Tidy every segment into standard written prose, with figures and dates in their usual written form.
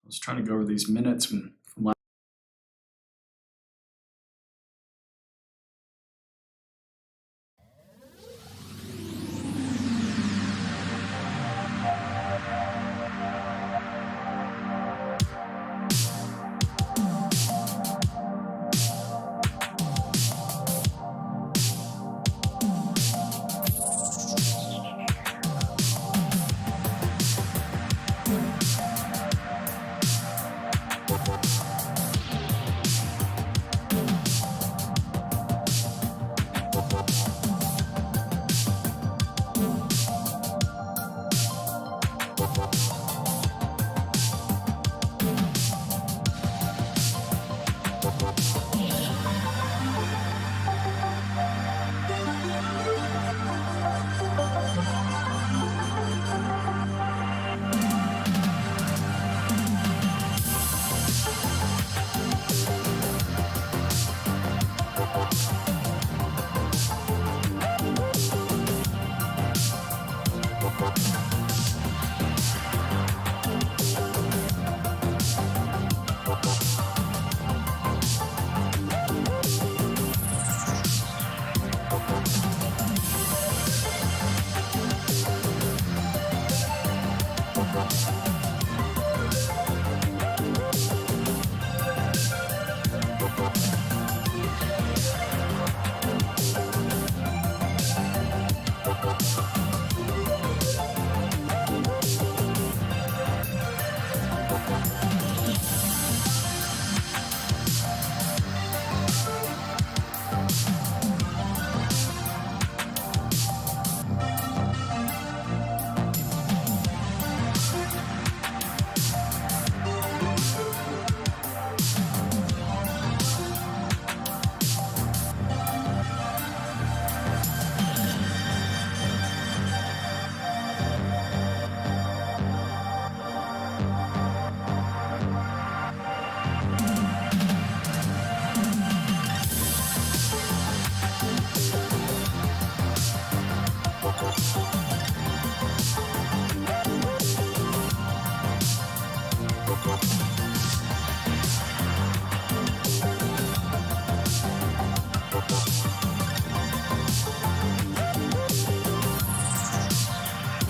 was trying to go over these minutes from last.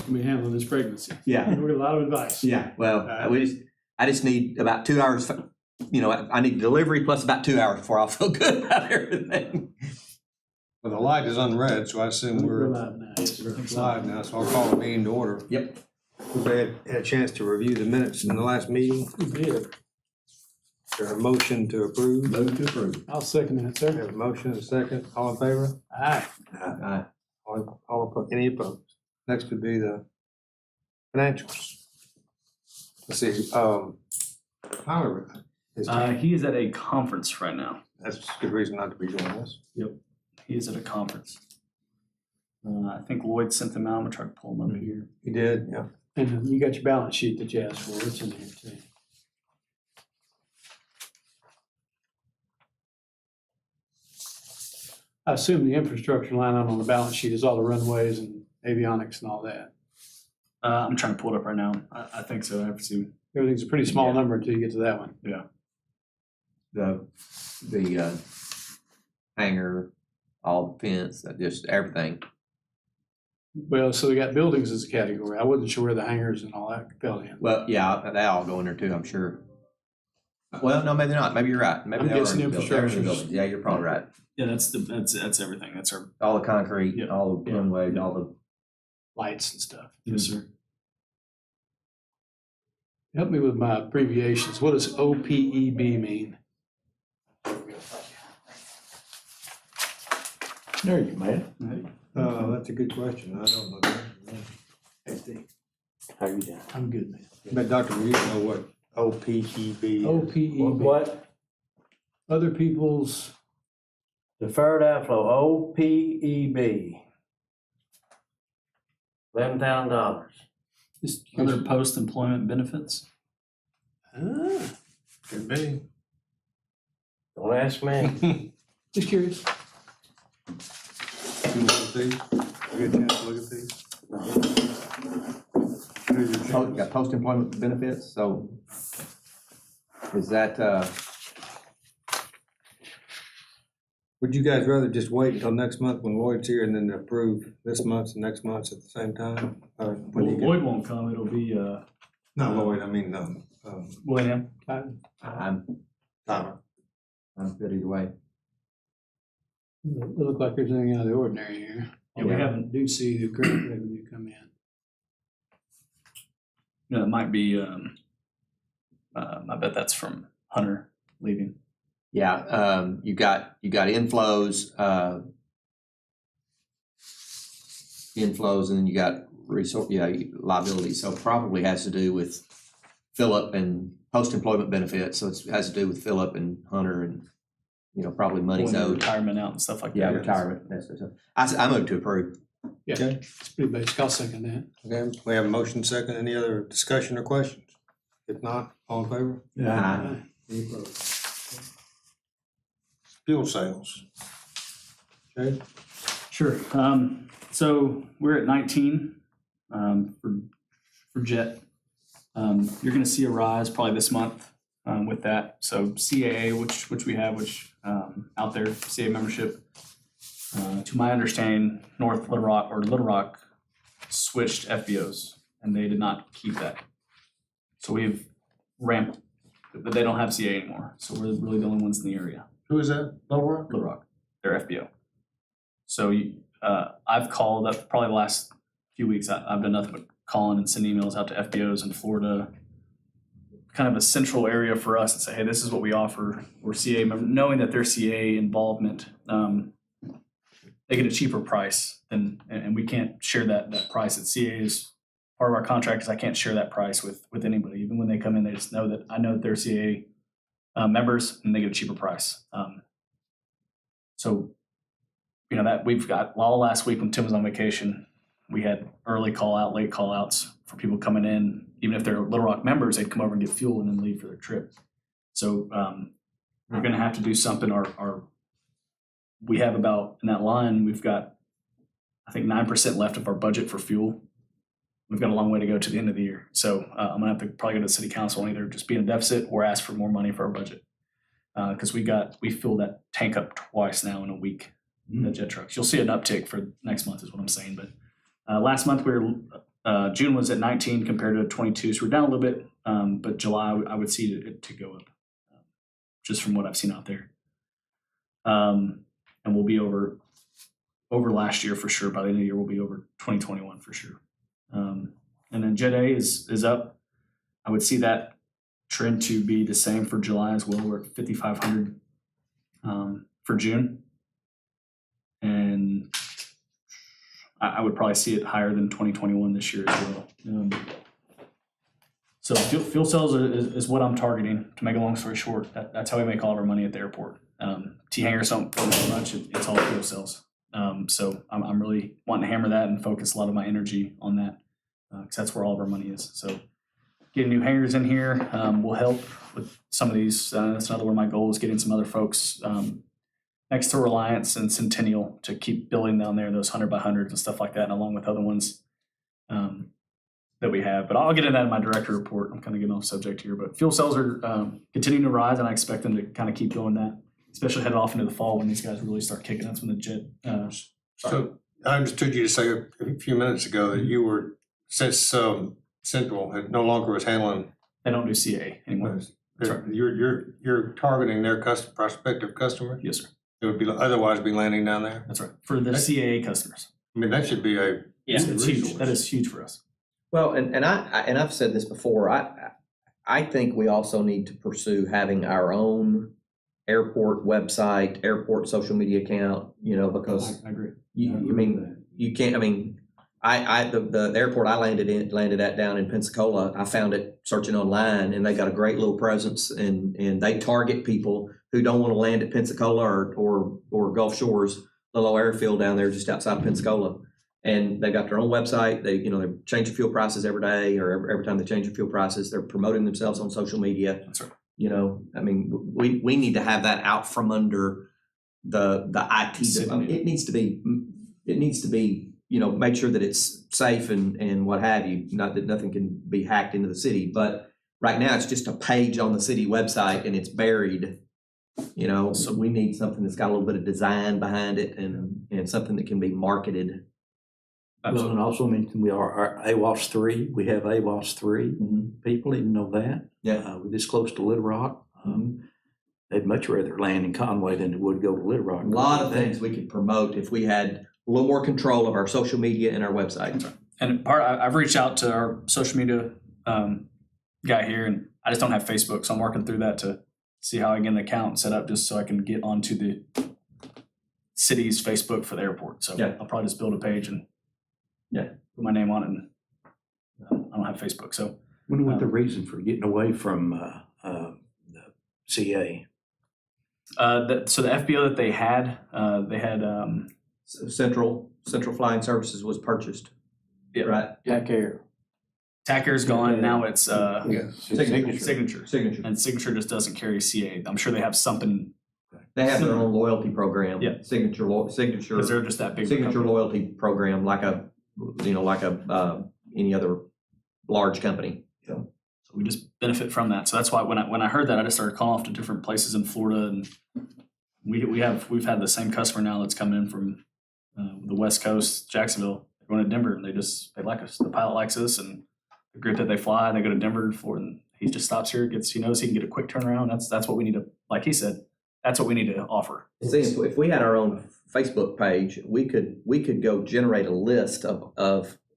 We handling this pregnancy. Yeah. We get a lot of advice. Yeah, well, I just need about 2 hours, I need delivery plus about 2 hours before I'll feel good about everything. Well, the light is unread, so I assume We're we're live now. Yes, sir. live now, so I'll call the meeting to order. Yep. We had a chance to review the minutes in the last meeting. We did. Is there a motion to approve? Move to approve. I'll second that, We sir. have a motion and a second. All in favor? Aye. Aye. Any opposed? Next would be the financials. Let's see, Tyler, He is at a conference right now. that's a good reason not to be doing this. He is at a conference. I think Lloyd sent them out. I'm gonna try to pull them up here. He did, yeah. And you got your balance sheet that you asked for. It's in here too. I assume the infrastructure line item on the balance sheet is all the runways and avionics and all that. I'm trying to pull it up right now. I think so. I have to. Everything's a pretty small Yeah. number until you get to that one. The hangar, all the fence, just everything. Well, so they got buildings as a category. I wasn't sure where the hangars and all that fell in. Well, yeah, they all go in there too, I'm sure. Well, no, maybe not. Maybe you're right. Maybe I'm they are in guessing the building. They're in the infrastructure's- building. Yeah, you're probably right. Yeah, that's everything. That's our. All the concrete, Yeah. all the Yeah. runways, all the. Lights and stuff. Yes, sir. Help me with my abbreviations. What does OPEB mean? There you man. That's a good question. I don't know. Hey, Steve. How you doing? I'm good, man. But Dr. Reed, you know what OPEB is? OPEB. What? Other people's, Deferred outflow, OPEB. $11,000. just, Other post-employment benefits. Could be. Don't ask me. just curious. You look at these? You get a chance to look at these? Here's your Oh, chance. got post-employment benefits, so Is that, Would you guys rather just wait until next month when Lloyd's here and then approve this month's and next month's at the same time? Or when Well, you get- Lloyd won't come, it'll be, Not Lloyd, I mean, William. I'm Tyler. good either way. It look like there's anything out of the ordinary here. Yeah, we haven't, Do see the grant revenue come in. you know, it might be, I bet that's from Hunter leaving. Yeah, you got inflows, and then you got liabilities. So it probably has to do with Philip and post-employment benefits. So it has to do with Philip and Hunter and, probably money's Pulling the owed. retirement out and stuff like Yeah, that. retirement. That's it. I move to approve. Yeah, Okay. it's pretty basic. I'll second that. Okay, we have a motion second. Any other discussion or questions? If not, all in favor? Aye. Any opposed? Fuel sales. Okay, Sure. So we're at 19 for jet. You're going to see a rise probably this month with that. So CAA, which we have, out there, CAA membership. To my understanding, Little Rock switched FBOs, and they did not keep that. So we've ramped, but they don't have CAA anymore. So we're really the only ones in the area. who is that? Lower? Little Rock, their FBO. So I've called up probably the last few weeks. I've done nothing but calling and sending emails out to FBOs in Florida, kind of a central area for us, and say, hey, this is what we offer. We're CA member, knowing that their CA involvement, they get a cheaper price, and we can't share that price. At CA is part of our contract is I can't share that price with anybody. Even when they come in, they just know that I know that they're CA members, and they get a cheaper price. So, that we've got all last week when Tim was on vacation, we had early call out, late call outs for people coming in. Even if they're Little Rock members, they'd come over and get fuel and then leave for their trip. So we're going to have to do something. We have about, in that line, we've got, I think, 9% left of our budget for fuel. We've got a long way to go to the end of the year. So I'm going to have to probably go to the city council and either just be in a deficit or ask for more money for our budget. Because we filled that tank up twice now in a week, the jet trucks. You'll see an uptick for next month is what I'm saying. But last month June was at 19 compared to 22. So we're down a little bit. But July, I would see it to go up just from what I've seen out there. And we'll be over last year for sure. By the end of the year, we'll be over 2021 for sure. And then Jet A is up. I would see that trend to be the same for July as well. We're at 5,500 for June. And I would probably see it higher than 2021 this year as well. So fuel cells is what I'm targeting. To make a long story short, that's how we make all of our money at the airport. T-hangers don't do much. It's all fuel cells. So I'm really wanting to hammer that and focus a lot of my energy on that because that's where all of our money is. So getting new hangers in here will help with some of these. That's another one of my goals, getting some other folks next to Reliance and Centennial to keep building down there, those 100 by 100s and stuff like that, and along with other ones that we have. But I'll get into that in my director report. I'm kind of getting off subject here, but fuel cells are continuing to rise, and I expect them to kind of keep doing that, especially headed off into the fall when these guys really start kicking. That's when the jet. So I understood you to say a few minutes ago that you were, since Central had no longer was handling. They don't do CA anymore. That's right. You're targeting their prospective customers? Yes, sir. It would be otherwise be landing down there? That's right. For the CAA customers. I mean, that should be a. Yeah, it's huge. resource. That is huge for us. Well, and I've said this before, I think we also need to pursue having our own airport website, airport social media account, because I agree. you can't, the airport I landed at down in Pensacola, I found it searching online, and they got a great little presence, and they target people who don't want to land at Pensacola or Gulf Shores, the little airfield down there just outside of Pensacola. And they got their own website. They change fuel prices every day, or every time they change the fuel prices, they're promoting themselves on social media. That's right. We need to have that out from under the IT. It needs to be, make sure that it's safe and what have you. Not that nothing can be hacked into the city, but right now it's just a page on the city website and it's buried. You know, so we need something that's got a little bit of design behind it and something that can be marketed. Well, and also mention we are our AWAS 3. We have AWAS 3 people, even know that. Yeah. We're this close to Little Rock. They'd much rather land in Conway than they would go to Little Rock. A lot of things we could promote if we had a little more control of our social media and our website. And I've reached out to our social media guy here, and I just don't have Facebook, so I'm working through that to see how I can get an account set up just so I can get onto the city's Facebook for the airport. So Yeah. I'll probably just build a page and put my name on it. And I don't have Facebook, so Wonder what the reason for getting away from the CA. so the FBO that they had Central Flying Services was purchased. Yeah. Right. Tack Air. TAC Air's gone. Now it's Signature. and Signature just doesn't carry CA. I'm sure they have something They have their own loyalty program. Yeah. Signature because they're just that big. Signature loyalty program, like any other large company. So we just benefit from that. So that's why when I heard that, I just started calling off to different places in Florida, and we've had the same customer now that's coming in from the West Coast, Jacksonville. They're going to Denver, and they like us. The pilot likes us, and the group that they fly, they go to Denver for, and he just stops here, he knows he can get a quick turnaround. That's what we need to, like he said, that's what we need to offer. See, if we had our own Facebook page, we could go generate a list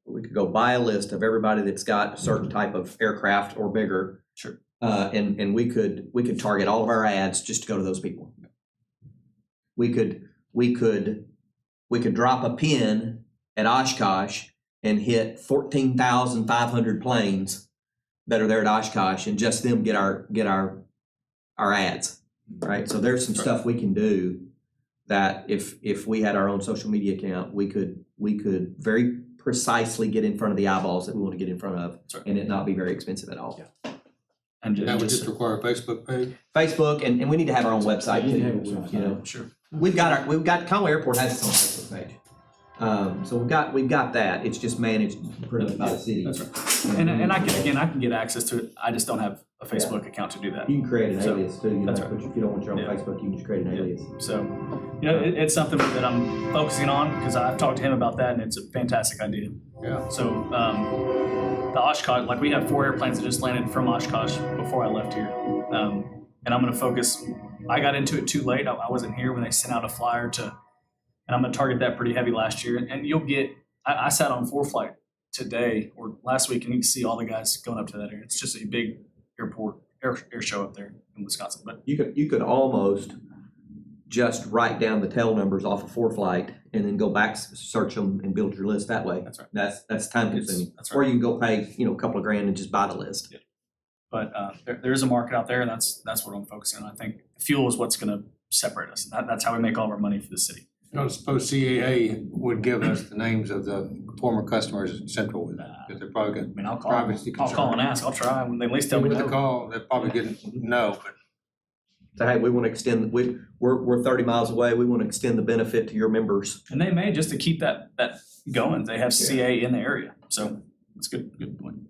we could go buy a list of everybody that's got a certain type of aircraft or bigger. Sure. And we could target all of our ads just to go to those people. We could drop a pin at Oshkosh and hit 14,500 planes that are there at Oshkosh and just them get our ads. Right. So there's some stuff we can do that if we had our own social media account, we could very precisely get in front of the eyeballs that we want to get in front of, and it not be very expensive at all. Yeah. And That would just require a Facebook page? Facebook, and we need to have our own website too. You know, Sure. we've got Conway Airport has its own Facebook page. So we've got that. It's just managed pretty much by the city. That's right. And I can get access to it. I just don't have a Facebook account to do that. You can create an So, alias too. that's But if you don't want your own Yeah. Facebook, you can just create an alias. So, it's something that I'm focusing on because I've talked to him about that, and it's a fantastic idea. Yeah. So, the Oshkosh, like we have 4 airplanes that just landed from Oshkosh before I left here. And I'm going to focus, I got into it too late. I wasn't here when they sent out a flyer and I'm going to target that pretty heavy last year. And you'll get, I sat on 4 flight today or last week, and you can see all the guys going up to that area. It's just a big air show up there in Wisconsin. But You could almost just write down the tail numbers off of 4 flight and then go back, search them, and build your list that way. That's right. That's time consuming. That's Or right. you can go pay a couple of grand and just buy the list. But there is a market out there, and that's what I'm focusing on. I think fuel is what's going to separate us. That's how we make all of our money for the city. I don't suppose CAA would give us the names of the former customers at Central, because they're probably I going mean, I'll call Privacy and ask. I'll try. When they at least tell me with the no. call, they're probably getting no, but So hey, we want to extend. We're 30 miles away. We want to extend the benefit to your members. And they may, just to keep that going. They have CA in the area, so it's good point.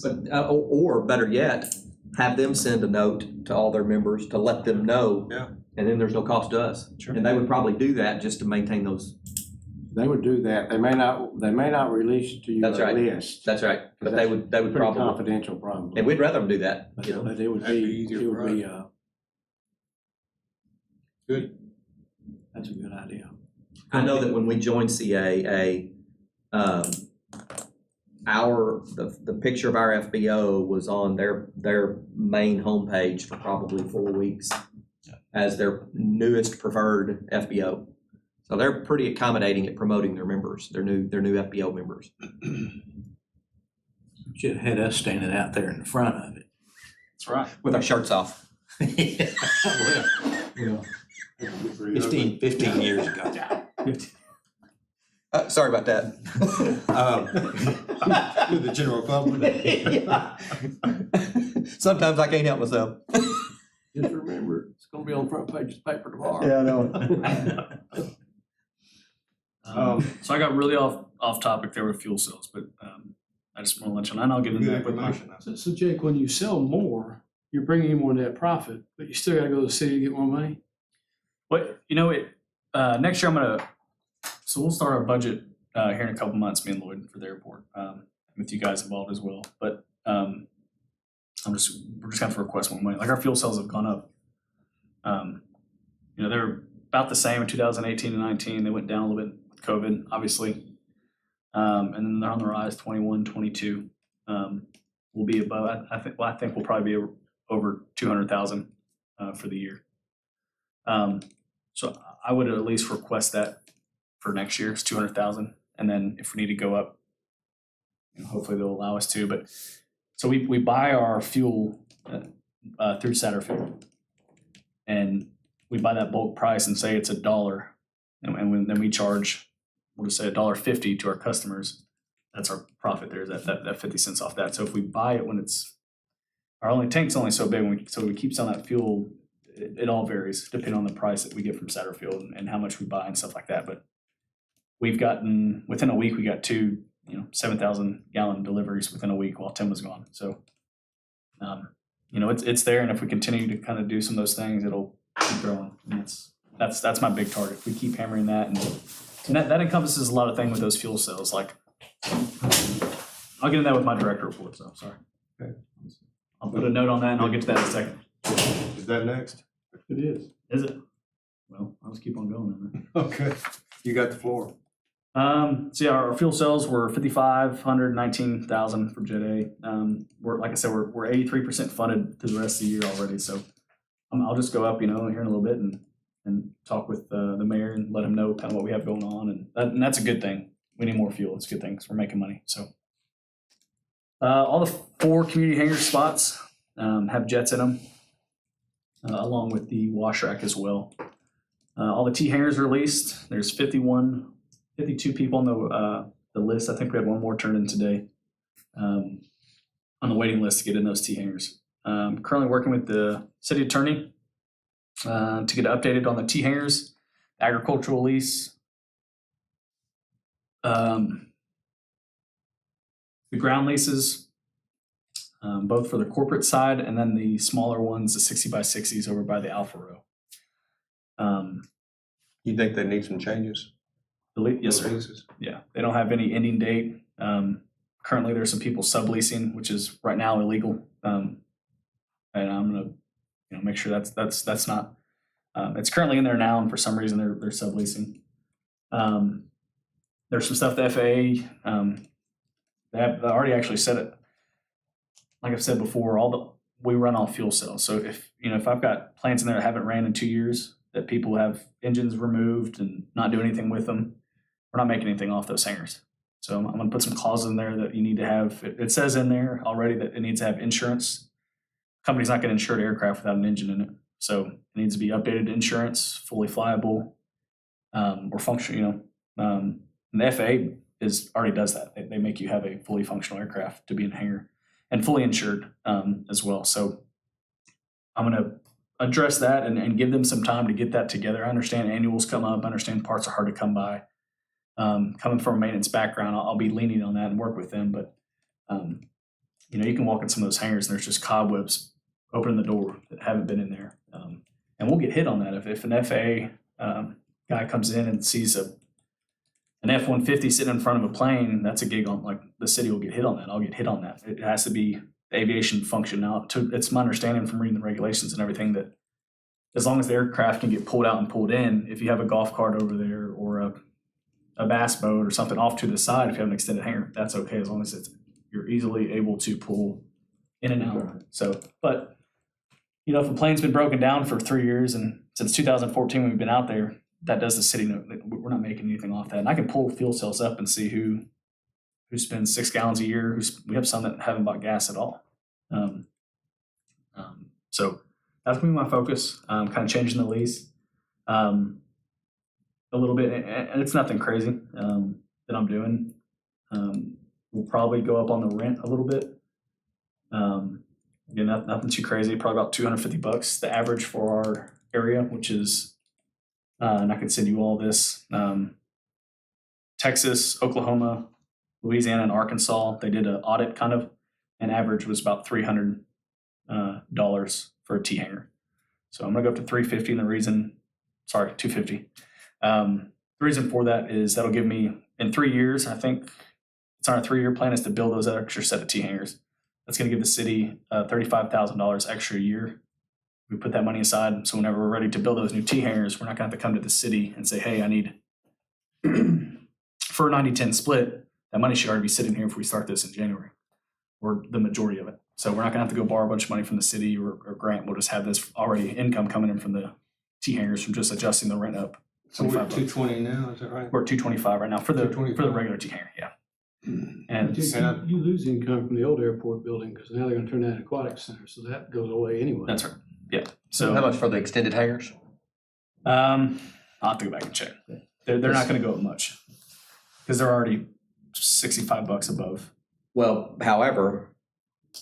But or better yet, have them send a note to all their members to let them know. Yeah. And then there's no cost to us. Sure. And they would probably do that just to maintain those. They would do that. They may not release it to you That's a right. list. That's right. But they would Pretty probably. confidential, probably. And we'd rather them do that. But You know. but it would That'd be be, easier it for would be, good. that's a good idea. I know that when we joined CAA, the picture of our FBO was on their main homepage for probably 4 weeks as their newest preferred FBO. So they're pretty accommodating at promoting their members, their new FBO members. Should have had us standing out there in the front of it. That's right. With our shirts off. 15 years ago. Sorry about that. With the general public. Sometimes I can't help myself. Just remember, it's gonna be on the front page of the paper tomorrow. Yeah, I know. So I got really off topic there with fuel cells, but I just want to let you know, and I'll get into Good that with my. information. So Jake, when you sell more, you're bringing in more net profit, but you still gotta go to the city to get more money? What, next year so we'll start our budget here in a couple months, me and Lloyd, for the airport, with you guys involved as well. But we're just going to have to request more money. Like, our fuel sales have gone up. They're about the same in 2018 and 19. They went down a little bit with COVID, obviously. And then they're on the rise, 21, 22. We'll be above, I think we'll probably be over 200,000 for the year. So I would at least request that for next year, it's 200,000. And then if we need to go up, hopefully they'll allow us to. But so we buy our fuel through Satterfield, and we buy that bulk price and say it's $1, and then we charge, we'll just say $1.50 to our customers. That's our profit there, is that 50 cents off that. So if we buy it when our tank's only so big, so we keep selling that fuel, it all varies depending on the price that we get from Satterfield and how much we buy and stuff like that. But we've gotten, within a week, we got 2 7,000 gallon deliveries within a week while Tim was gone. So, it's there, and if we continue to kind of do some of those things, it'll keep growing. And that's my big target. If we keep hammering that, and that encompasses a lot of things with those fuel cells. Like, I'll get into that with my director report. So sorry. Okay. I'll put a note on that, and I'll get to that in a second. Is that next? It is. Is it? Well, I'll just keep on going then. Okay, you got the floor. So yeah, our fuel cells were 5,500, 19,000 for Jet A. We're, like I said, we're 83% funded through the rest of the year already. So I'll just go up, here in a little bit and talk with the mayor and let him know kind of what we have going on, and that's a good thing. We need more fuel. It's a good thing because we're making money. So all the 4 community hangar spots have jets in them, along with the wash rack as well. All the T hangars are leased. There's 52 people on the list. I think we had one more turned in today on the waiting list to get in those T hangars. Currently working with the city attorney to get updated on the T hangars, agricultural lease, the ground leases, both for the corporate side and then the smaller ones, the 60 by 60s over by the Alpha Row. You think they need some changes? Yes, sir. Leases? Yeah, they don't have any ending date. Currently, there's some people subleasing, which is right now illegal. And I'm gonna, make sure that's not. It's currently in there now, and for some reason they're subleasing. There's some stuff the FAA they already actually said it. Like I've said before, we run off fuel cells. So if I've got planes in there that haven't ran in 2 years, that people have engines removed and not do anything with them, we're not making anything off those hangars. So I'm going to put some clauses in there that you need to have. It says in there already that it needs to have insurance. Company's not going to insure an aircraft without an engine in it. So it needs to be updated insurance, fully flyable, or functional. And the FAA already does that. They make you have a fully functional aircraft to be in a hangar and fully insured as well. So I'm going to address that and give them some time to get that together. I understand annuals come up. I understand parts are hard to come by. Coming from a maintenance background, I'll be leaning on that and work with them. But, you can walk in some of those hangars and there's just cobwebs opening the door that haven't been in there. And we'll get hit on that. If an FAA guy comes in and sees an F-150 sitting in front of a plane, that's a gig on, like, the city will get hit on that. I'll get hit on that. It has to be the aviation function. Now, it's my understanding from reading the regulations and everything that as long as the aircraft can get pulled out and pulled in, if you have a golf cart over there or a bass boat or something off to the side, if you have an extended hangar, that's okay as long as you're easily able to pull in and out. So, but if a plane's been broken down for 3 years and since 2014 we've been out there, that does the city know that we're not making anything off that. And I can pull fuel cells up and see who spends 6 gallons a year. We have some that haven't bought gas at all. So that's going to be my focus. Kind of changing the lease a little bit, and it's nothing crazy that I'm doing. We'll probably go up on the rent a little bit. Again, nothing too crazy. Probably about $250. The average for our area, which is, and I can send you all this: Texas, Oklahoma, Louisiana and Arkansas, they did an audit kind of, and average was about $300 for a T hanger. So I'm gonna go up to 350, and sorry, 250. The reason for that is that'll give me, in 3 years, I think it's on our 3-year plan, is to build those extra set of T hangers. That's gonna give the city $35,000 extra a year. We put that money aside, so whenever we're ready to build those new T hangers, we're not gonna have to come to the city and say, hey, I need, for a 90-10 split, that money should already be sitting here if we start this in January, or the majority of it. So we're not gonna have to go borrow a bunch of money from the city or grant. We'll just have this already income coming in from the T hangers from just adjusting the rent up. So we're at $25. 220 now, is that right? We're at 225 right now for the 225. regular T hanger, yeah. But And you lose income from the old airport building, because now they're gonna turn that into aquatic center, so that goes away anyway. that's right, yeah. How So much for the extended hangers? I'll have to go back and check. They're not gonna go up much because they're already $65 above. Well, however,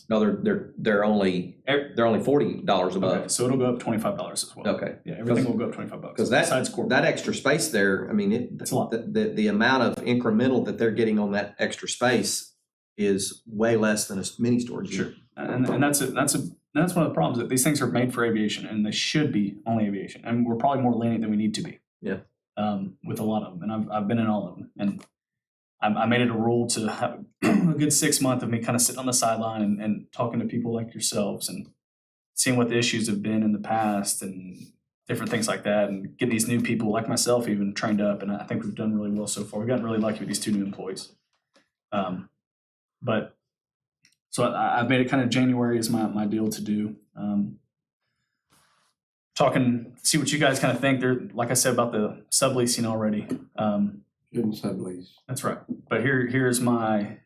no, they're only $40 Okay, above. so it'll go up $25 as well. Okay. Yeah, everything will go up $25 Because besides corporate. that extra space there, I mean, That's a lot. the amount of incremental that they're getting on that extra space is way less than a mini storage Sure, unit. and that's one of the problems, that these things are made for aviation, and they should be only aviation, and we're probably more lenient than we need to be. Yeah. With a lot of them, and I've been in all of them, and I made it a rule to have a good 6 months of me kind of sitting on the sideline and talking to people like yourselves and seeing what the issues have been in the past and different things like that, and getting these new people like myself even trained up, and I think we've done really well so far. We've gotten really lucky with these 2 new employees. But so I've made it kind of January is my deal to do. See what you guys kind of think. There, like I said about the subleasing already. Shouldn't sublease. That's right. But here's my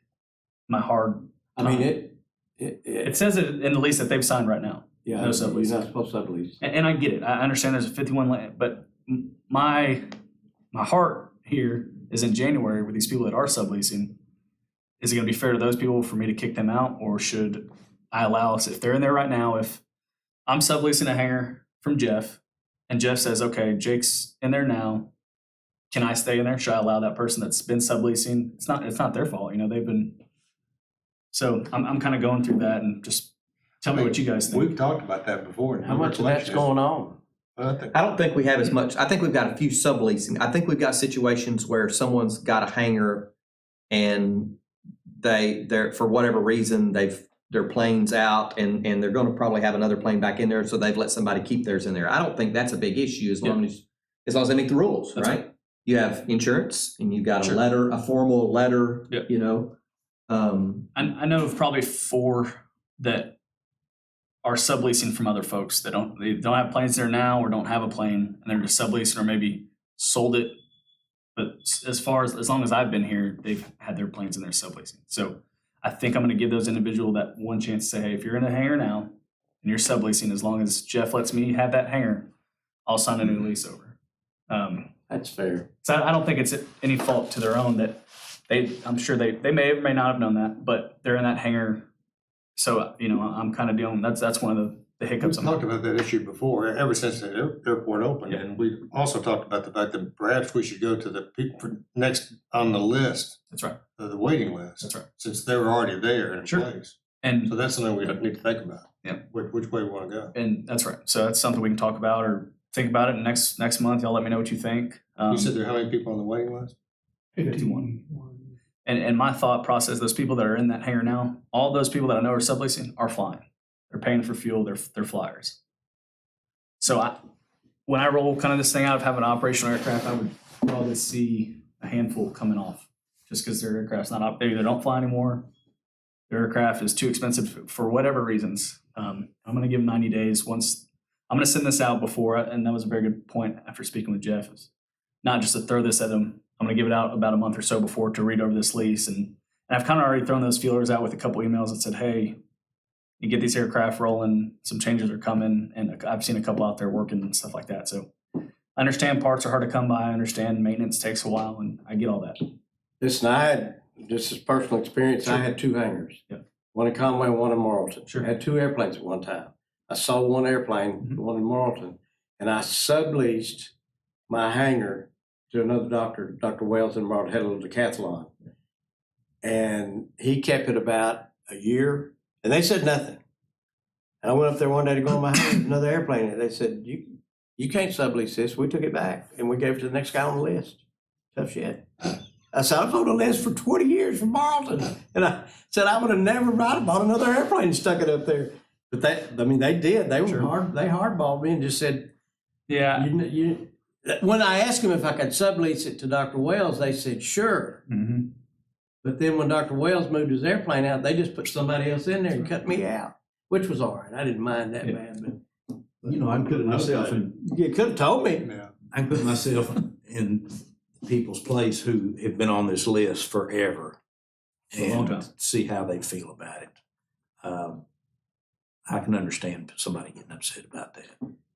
hard. I mean, It says it in the lease that they've signed right now. yeah, no you're sublease. not supposed to sublease. And I get it. I understand there's a 51 land, but my heart here is in January with these people that are subleasing. Is it going to be fair to those people for me to kick them out, or should I allow us, if they're in there right now, if I'm subleasing a hangar from Jeff and Jeff says, okay, Jake's in there now, can I stay in there? Should I allow that person that's been subleasing? It's not their fault, they've been. So I'm kind of going through that, and just tell me what you guys think. We've talked about that before. and How much of that's going on? I think I don't think we have as much. I think we've got a few subleasing. I think we've got situations where someone's got a hangar and they're for whatever reason their plane's out and they're going to probably have another plane back in there, so they've let somebody keep theirs in there. I don't think that's a big issue as long as they meet the rules, That's right? You have insurance and you've got Sure. a formal letter, Yep. I I know of probably 4 that are subleasing from other folks that they don't have planes there now or don't have a plane, and they're just subleasing or maybe sold it. But as long as I've been here, they've had their planes in there subleasing. So I think I'm going to give those individuals that one chance to say, hey, if you're in a hangar now and you're subleasing, as long as Jeff lets me have that hangar, I'll sign a new lease over. That's fair. So I don't think it's any fault to their own that I'm sure they may or may not have known that, but they're in that hangar. So, I'm kind of dealing, that's one of the hiccups. We've talked about that issue before, ever since the airport opened. Yeah. And we also talked about the fact that perhaps we should go to the people next on the list, That's right. the waiting list. That's right. Since they were already there in Sure. place. And So that's something we need to think about. Yeah. Which way we want to go. And that's right. So that's something we can talk about or think about it next month. Y'all let me know what you think. You said there are how many people on the waiting list? 51. And my thought process, those people that are in that hangar now, all those people that I know are subleasing are flying. They're paying for fuel. They're flyers. So when I roll kind of this thing out of having an operational aircraft, I would probably see a handful coming off just because their aircraft's not they either don't fly anymore. Their aircraft is too expensive for whatever reasons. I'm going to give them 90 days. Once I'm going to send this out before, and that was a very good point after speaking with Jeff, is not just to throw this at them. I'm going to give it out about a month or so before to read over this lease. And I've kind of already thrown those feelers out with a couple emails that said, hey, you get these aircraft rolling, some changes are coming. And I've seen a couple out there working and stuff like that. So I understand parts are hard to come by. I understand maintenance takes a while, and I get all that. Listen, this is personal experience. I had 2 hangars. Yeah. One in Conway, one in Marlton. Sure. I had 2 airplanes at one time. I sold one airplane, the one in Marlton, and I subleased my hangar to another doctor, Dr. Wells in Marlton, had a little decathlon. And he kept it about a year, and they said nothing. And I went up there one day to go on my house, another airplane, and they said, you can't sublease this. We took it back, and we gave it to the next guy on the list. Tough shit. I said, I was on the list for 20 years from Marlton. And I said, I would have never bought another airplane and stuck it up there. But they did. They were they hardballed me and just said, Yeah. When I asked them if I could sublease it to Dr. Wells, they said, sure. Mm-hmm. But then when Dr. Wells moved his airplane out, they just put somebody else in there and cut me out, which was all right. I didn't mind that bad, but You know, I'm putting myself in, you could have told me. Yeah. I'm putting myself in people's place who have been on this list forever For a long time. and see how they feel about it. I can understand somebody getting upset about that.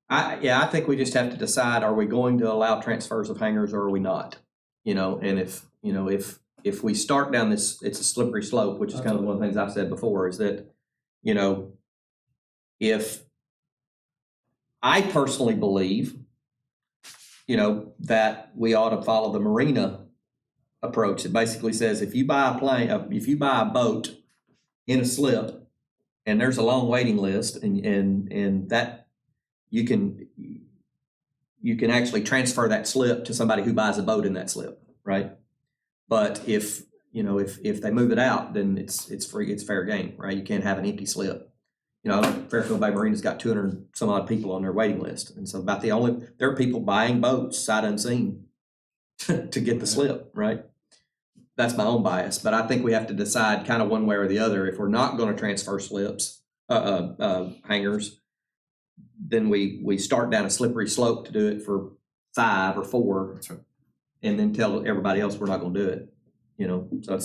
I think we just have to decide, are we going to allow transfers of hangars or are we not? And if we start down this, it's a slippery slope, which is kind of one of the things I've said before, is that, if I personally believe, that we ought to follow the marina approach. It basically says if you buy a boat in a slip and there's a long waiting list and that you can actually transfer that slip to somebody who buys a boat in that slip, right? But if they move it out, then it's free, it's fair game, right? You can't have an empty slip. Fairfield Bay Marina's got 200 some odd people on their waiting list. And so there are people buying boats sight unseen to get the slip, right? That's my own bias, but I think we have to decide kind of one way or the other. If we're not going to transfer slips, hangars, then we start down a slippery slope to do it for 5 or 4. That's right. And then tell everybody else we're not going to do it. So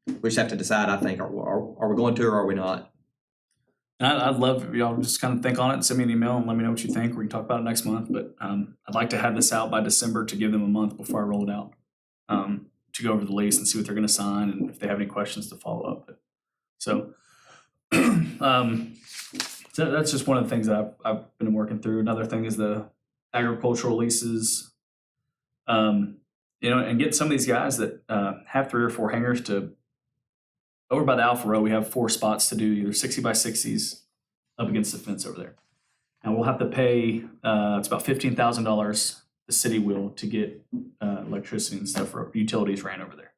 we just have to decide, I think, are we going to or are we not? And I'd love if y'all just kind of think on it and send me an email and let me know what you think. We can talk about it next month. But I'd like to have this out by December to give them a month before I roll it out to go over the lease and see what they're going to sign and if they have any questions to follow up. So that's just one of the things that I've been working through. Another thing is the agricultural leases, and get some of these guys that have 3 or 4 hangars to. Over by the Alpha Row, we have 4 spots to do either 60 by 60s up against the fence over there. And we'll have to pay, it's about $15,000 the city will to get electricity and stuff for utilities ran over there.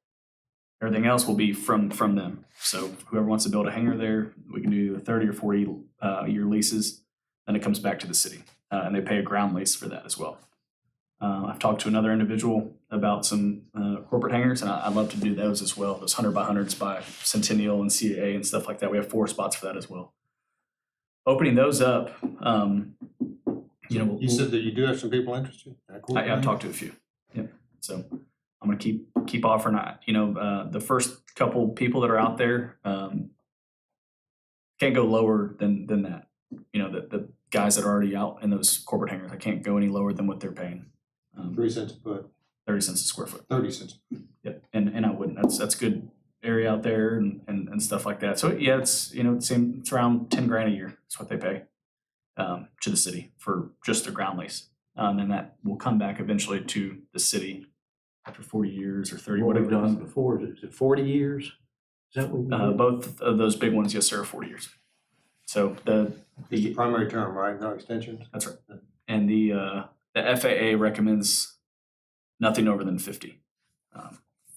Everything else will be from them. So whoever wants to build a hangar there, we can do 30 or 40 year leases, then it comes back to the city. And they pay a ground lease for that as well. I've talked to another individual about some corporate hangars, and I'd love to do those as well. Those 100 by 100s by Centennial and CAA and stuff like that. We have 4 spots for that as well. Opening those up, You said that you do have some people interested? I've talked to a few. Yep. So I'm going to keep offering. The first couple people that are out there can't go lower than that. The guys that are already out in those corporate hangars, I can't go any lower than what they're paying. 3 cents a foot, 30 cents a square foot. 30 cents. Yep. And I wouldn't. That's good area out there and stuff like that. So yeah, it's it's around $10,000 a year. That's what they pay to the city for just their ground lease. And that will come back eventually to the city after 40 years or 30, What we've whatever. done before, is it 40 years? Is that what we did? Both of those big ones, yes, sir, are 40 years. So It's the primary term, right? No extensions? that's right. And the FAA recommends nothing over than 50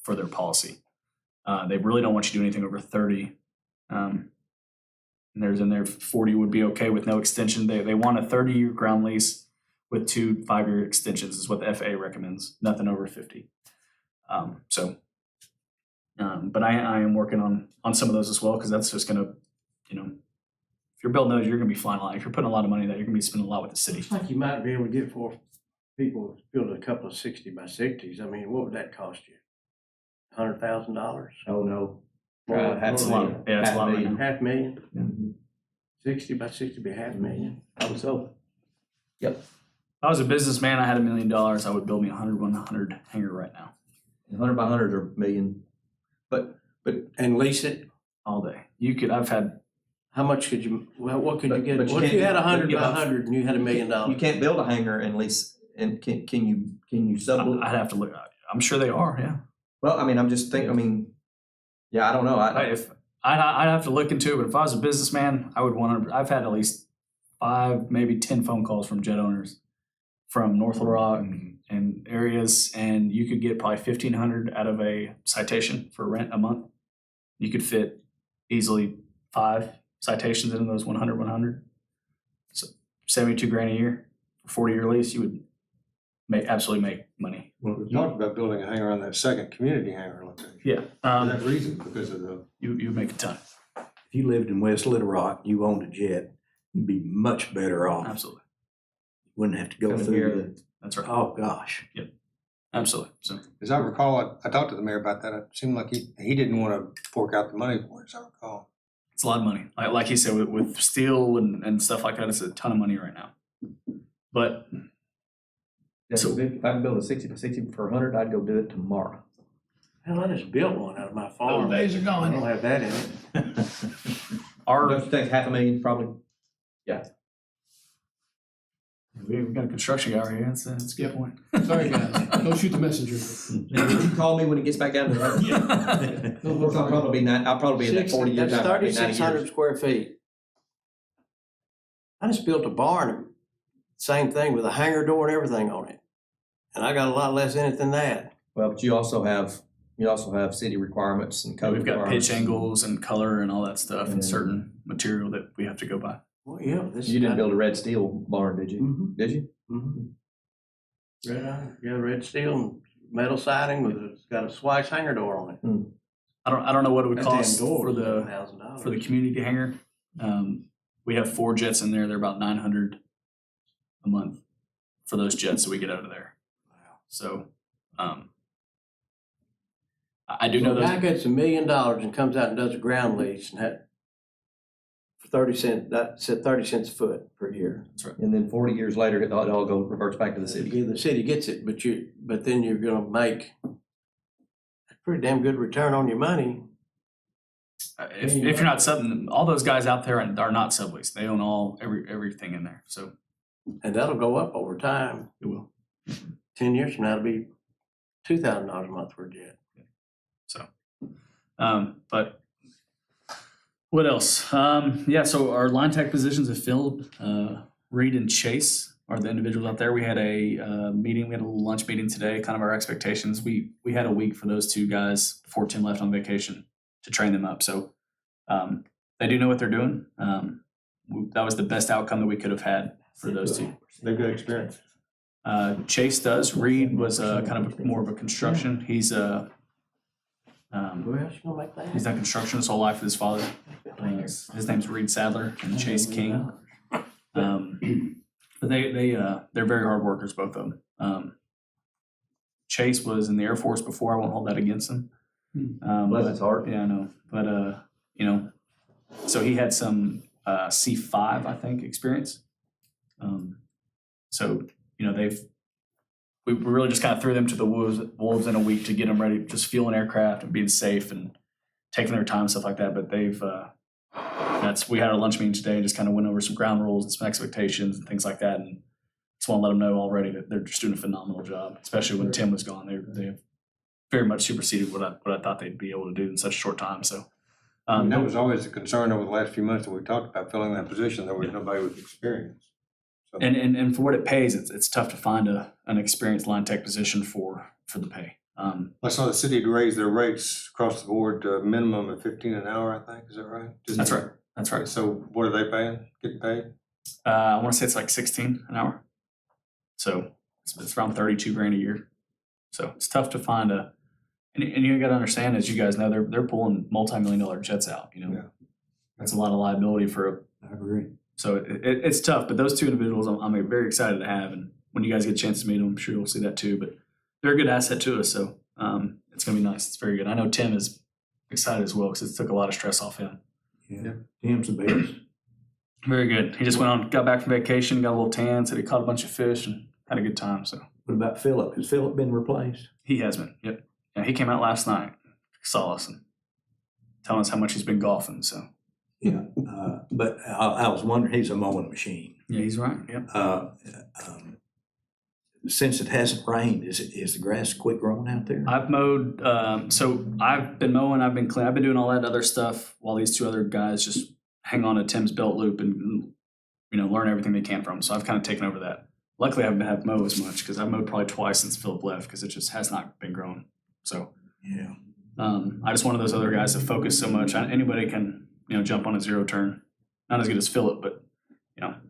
for their policy. They really don't want you to do anything over 30. And there's in there 40 would be okay with no extension. They want a 30-year ground lease with 2 5-year extensions is what the FAA recommends. Nothing over 50. But I am working on some of those as well because that's just going to, if you're building those, you're going to be flying a lot. If you're putting a lot of money in that, you're going to be spending a lot with the city. Looks like you might be able to get 4 people to build a couple of 60 by 60s. I mean, what would that cost you? $100,000? Oh, no. That's a lot. Yeah, it's a lot right now. $500,000? Mhm. 60 by 60 be $500,000. I would so. If I was a businessman, I had $1 million, I would build me a 100 hangar right now, 100 by 100 are a million. But And lease it? all day. I've had, How much could you, what could you But get? you What if you can't- had 100 you by can't- 100 and you had $1 million? you can't build a hangar and lease, and can you sub? I'd have to look. I'm sure they are, yeah. Well, I mean, I'm just thinking, Yeah, I don't know. I'd have to look into it, but if I was a businessman, I would I've had at least 5, maybe 10 phone calls from jet owners from North Little Rock and areas, and you could get probably 1,500 out of a citation for rent a month. You could fit easily 5 citations into those 100. So 72 grand a year, 40-year lease, you would absolutely make money. Well, we talked about building a hangar on that second community hangar location. Yeah, For that reason, because of the, you make a ton. If you lived in West Little Rock, you owned a jet, you'd be much better off. Absolutely, Wouldn't have to go Coming through here. the, that's right. oh, gosh. Absolutely. So as I recall, I talked to the mayor about that. It seemed like he didn't want to fork out the money for it, as I recall. it's a lot of money. Like he said, with steel and stuff like that, it's a ton of money right now. But So if I can build a 60 for 100, I'd go do it tomorrow. Hell, I just built one out of my farm. days are I gone. don't have that in it. our Don't you think $500,000 probably? we've got a construction guy right here. That's a good point. Sorry, guys. Don't shoot the messenger. Would you call me when it gets back down to that? I'll probably be in that 40 years. That's 3,600 square feet. I just built a barn, same thing with a hangar door and everything on it. And I got a lot less in it than that. Well, but you also have city requirements and code We've got requirements. pitch angles and color and all that stuff and Yeah. certain material that we have to go by. Well, yeah, this You didn't build a red steel barn, did you? Mm-hmm. Did you? Mm-hmm. Red iron, yeah, red steel and metal siding it's got a swice hangar door on it. I don't know what it would That cost damn door for was the $1,000. community hangar. We have 4 jets in there. They're about 900 a month for those jets that we get out of there. Wow. So I do know So a guy those. gets $1 million and comes out and does a ground lease and had for 30 cents, that said 30 cents a foot per year. And then 40 years later, it all reverts back to the city. The city gets it, but then you're gonna make a pretty damn good return on your money. If you're not subbing, all those guys out there are not sublease. They own everything in there. So And that'll go up over time. it will. 10 years from now, it'll be $2,000 a month for a jet. So, but what else? So our line tech positions have filled. Reed and Chase are the individuals out there. We had a meeting. We had a little lunch meeting today. Kind of our expectations. We had a week for those 2 guys before Tim left on vacation to train them up. So they do know what they're doing. That was the best outcome that we could have had for those 2. They're good experience. Chase does. Reed was kind of more of a construction. He's Who else you gonna make that? he's done construction his whole life with his father. His name's Reed Sadler and Chase King. But they're very hard workers, both of them. Chase was in the Air Force before. I won't hold that against him. Bless his heart. Yeah, I know. But so he had some C5, I think, experience. We really just kind of threw them to the wolves in a week to get them ready, just fueling aircraft and being safe and taking their time and stuff like that. But we had a lunch meeting today and just kind of went over some ground rules and some expectations and things like that. And just want to let them know already that they're just doing a phenomenal job, especially when Tim was gone. They have very much superseded what I thought they'd be able to do in such a short time. So And that was always a concern over the last few months that we talked about filling that position. There was nobody with experience. So, and for what it pays, it's tough to find an experienced line tech position for the pay. I saw the city had raised their rates across the board to a minimum of 15 an hour, I think. Is that right? That's right. That's right. So what are they getting paid? I want to say it's like 16 an hour. So it's around 32 grand a year. So it's tough to find and you got to understand, as you guys know, they're pulling multi-million-dollar jets out. Yeah. That's a lot of liability for. I agree. So it's tough. But those 2 individuals, I'm very excited to have. And when you guys get a chance to meet them, I'm sure you'll see that too. But they're a good asset to us. So it's going to be nice. It's very good. I know Tim is excited as well because it took a lot of stress off him. Yeah. Tim's the best. Very good. He just got back from vacation, got a little tan, said he caught a bunch of fish and had a good time. So What about Philip? Has Philip been replaced? he has been. Yep. Yeah, he came out last night, saw us and telling us how much he's been golfing. So Yeah. But I was wondering, he's a mowing machine. yeah, he's right. Yep. since it hasn't rained, is the grass quit growing out there? I've mowed, so I've been mowing, I've been I've been doing all that other stuff while these two other guys just hang on to Tim's belt loop and, learn everything they can from him. So I've kind of taken over that. Luckily, I haven't had to mow as much because I've mowed probably twice since Philip left because it just has not been growing. So Yeah. I just one of those other guys that focus so much. Anybody can, jump on a zero turn. Not as good as Philip, but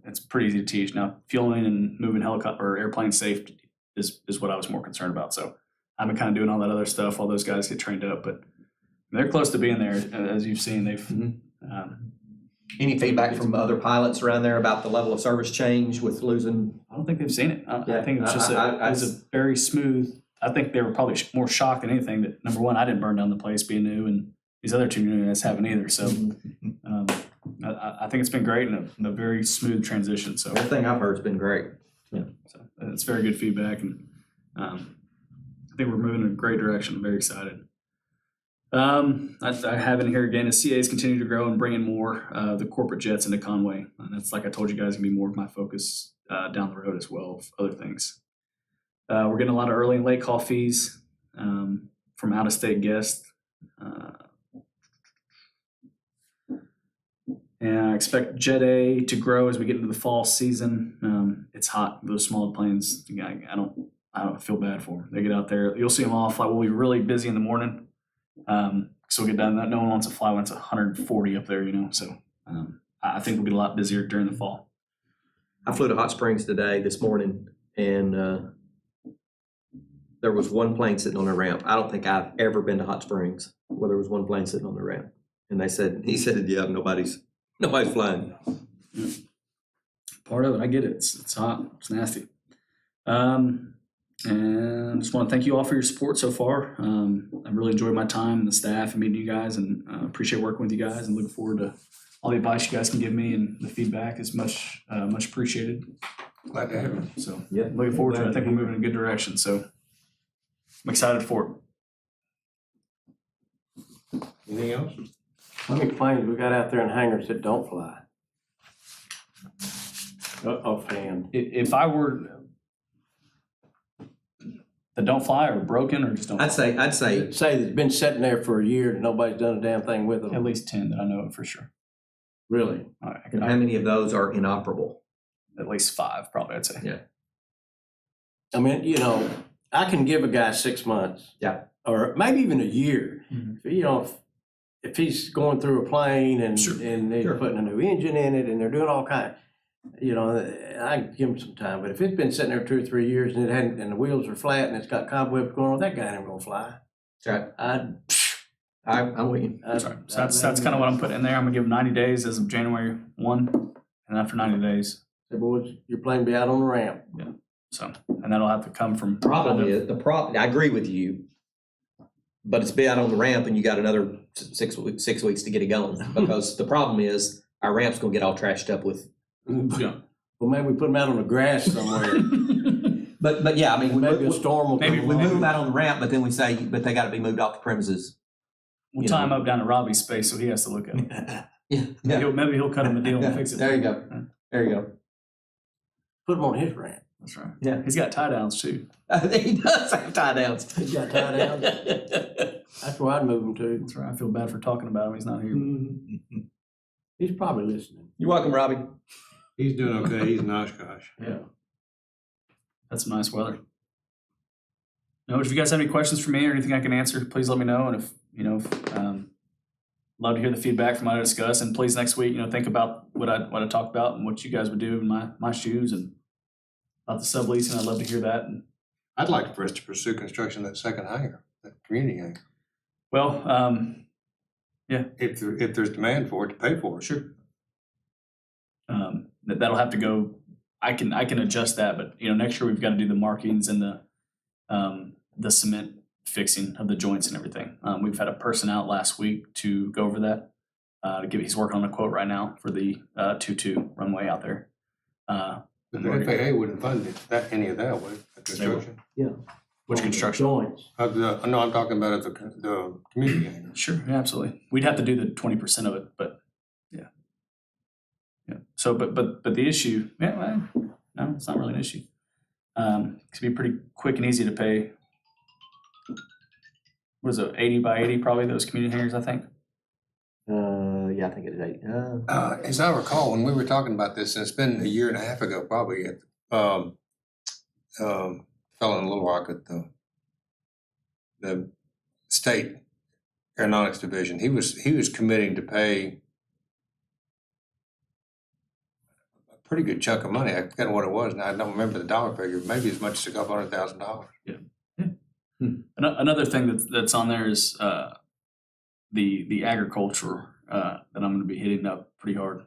it's pretty easy to teach. Now, fueling and moving helicopter or airplane safe is what I was more concerned about. So I've been kind of doing all that other stuff while those guys get trained up. But they're close to being there, as you've seen. They've. Any feedback from other pilots around there about the level of service change with losing? I don't think they've seen it. I Yeah, think it was just it was a very smooth. I think they were probably more shocked than anything that number one, I didn't burn down the place being new, and these other two new guys haven't either. So I think it's been great and a very smooth transition. So Everything I've heard has been great. so it's very good feedback, and I think we're moving in a great direction. I'm very excited. I have in here again is CAs continue to grow and bring in more the corporate jets into Conway. And that's, like I told you guys, gonna be more of my focus down the road as well of other things. We're getting a lot of early and late call fees from out-of-state guests. And I expect Jet A to grow as we get into the fall season. It's hot. Those small planes, I don't feel bad for them. They get out there. You'll see them all fly. We'll be really busy in the morning. So we'll get done. No one wants to fly when it's 140 up there, So I think we'll get a lot busier during the fall. I flew to Hot Springs this morning, and there was one plane sitting on the ramp. I don't think I've ever been to Hot Springs where there was one plane sitting on the ramp. And he said, yeah, nobody's flying. Part of it, I get it. It's hot. It's nasty. And I just want to thank you all for your support so far. I've really enjoyed my time and the staff and meeting you guys, and appreciate working with you guys, and looking forward to all the advice you guys can give me, and the feedback is much appreciated. Glad to have you. So looking forward to it. I think we're moving in a good direction. So I'm excited for it. Anything else? How many planes we got out there in hangars that don't fly? Offhand. If I were that don't fly or broken or just don't I'd fly, say Say it's been sitting there for a year and nobody's done a damn thing with them. at least 10 that I know of for sure. Really? I how many of those are inoperable? at least 5 probably, I'd say. Yeah. I mean, I can give a guy 6 months. Yeah. Or maybe even a year. Mhm. If he's going through a plane and Sure. and they're Sure. putting a new engine in it and they're doing all kind, I can give him some time. But if it's been sitting there 2 or 3 years and the wheels are flat and it's got cobwebs going on, that guy ain't gonna fly. That's right. I'd I'm with you. That's right. So that's kind of what I'm putting in there. I'm gonna give them 90 days as of January 1, and after 90 days, say, boys, your plane be out on the ramp. so, and that'll have to come from. I agree with you, but it's been out on the ramp and you got another 6 weeks to get it going, because the problem is our ramp's gonna get all trashed up with. Yeah. Well, maybe we put them out on the grass somewhere. But yeah, I mean, Maybe a storm will maybe come we along. move them out on the ramp, but then we say, but they gotta be moved off the premises. We'll tie him up down to Robbie's space so he has to look at it. Yeah. Maybe he'll cut him a deal and fix it. There you go. There you go. Put them on his ramp. That's right. Yeah. He's got tie downs too. He does have tie downs. He's got tie downs. That's where I'd move him to. That's right. I feel bad for talking about him. He's not here. He's probably listening. You're welcome, Robbie. He's doing okay. He's in Oshkosh. Yeah. That's some nice weather. No, if you guys have any questions for me or anything I can answer, please let me know. And if love to hear the feedback from what I discuss. And please next week, think about what I talked about and what you guys would do in my shoes and about the subleasing. I'd love to hear that. And I'd like for us to pursue construction of that second hangar, that community hangar. well, If there's demand for it, to pay for it. sure. That'll have to go. I can adjust that, but next year we've got to do the markings and the cement fixing of the joints and everything. We've had a person out last week to go over that. He's working on a quote right now for the 2-2 runway out there. But the FAA wouldn't fund any of that, would it? The construction? Which construction? Joints. No, I'm talking about the community hangar. Sure, yeah, absolutely. We'd have to do the 20% of it, but yeah. So, but the issue, no, it's not really an issue. It be pretty quick and easy to pay. What is it, 80 by 80 probably, those community hangers, I think? Yeah, I think it is 8. As I recall, when we were talking about this, and it's been a year and a half ago, probably, at fellow in Little Rock at the state aeronautics division, he was committing to pay a pretty good chunk of money. I forget what it was now. I don't remember the dollar figure. Maybe as much as $200,000. Another thing that's on there is the agriculture that I'm going to be hitting up pretty hard.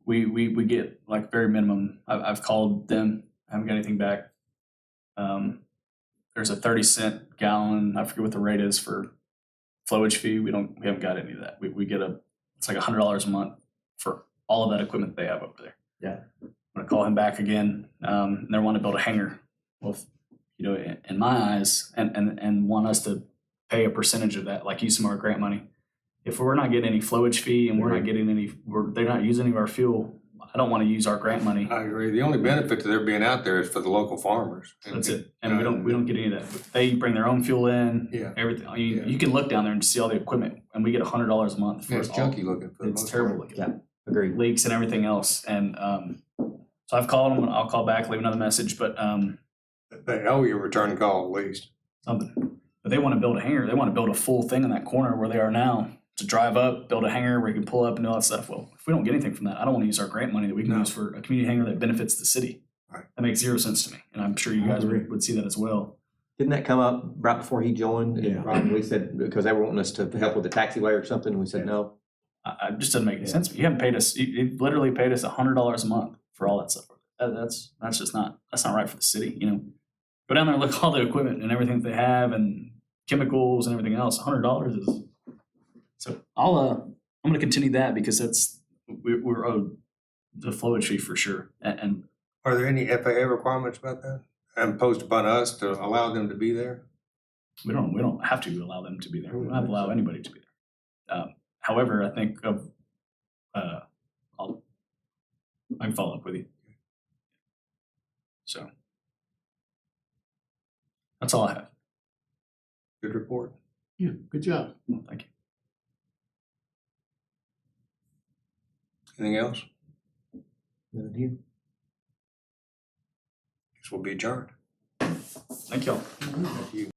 We get like very minimum. I've called them. I haven't got anything back. There's a 30-cent gallon. I forget what the rate is for flowage fee. We haven't got any of that. We get it's like $100 a month for all of that equipment they have over there. Yeah. I'm gonna call him back again. And they want to build a hangar. Well, in my eyes, and want us to pay a percentage of that, like use some of our grant money. If we're not getting any flowage fee and we're not getting they're not using any of our fuel, I don't want to use our grant money. I agree. The only benefit to their being out there is for the local farmers. That's it. And we don't get any of that. They bring their own fuel in, Yeah. everything. You can look down there and see all the equipment, and we get $100 a month for It's all. junky looking. For the It's most terrible part. looking. Yeah, agreed. Leaks and everything else. And so I've called them. I'll call back, leave another message, but They owe you a return call at least. something. But they want to build a hangar. They want to build a full thing in that corner where they are now, to drive up, build a hangar where you can pull up and all that stuff. Well, if we don't get anything from that, I don't want to use our grant money that we can No. use for a community hangar that benefits the city. Right. That makes zero sense to me. And I'm sure you guys would see that as well. Didn't that come up right before he joined? And Yeah. Rob, we said, because they were wanting us to help with the taxiway or something, and we said no. It just doesn't make any sense. You haven't paid us, you literally paid us $100 a month for all that stuff. That's just not right for the city, Go down there and look at all the equipment and everything that they have and chemicals and everything else. $100 is. So I'm going to continue that because we're owed the flowage fee for sure. And Are there any FAA requirements about that? Imposed upon us to allow them to be there? we don't have to allow them to be there. We don't have to allow anybody to be there. However, I think I can follow up with you. So that's all I have. Good report. Yeah, good job. Well, thank you. Anything else? None of you? Guess we'll be adjourned. Thank y'all. Thank you.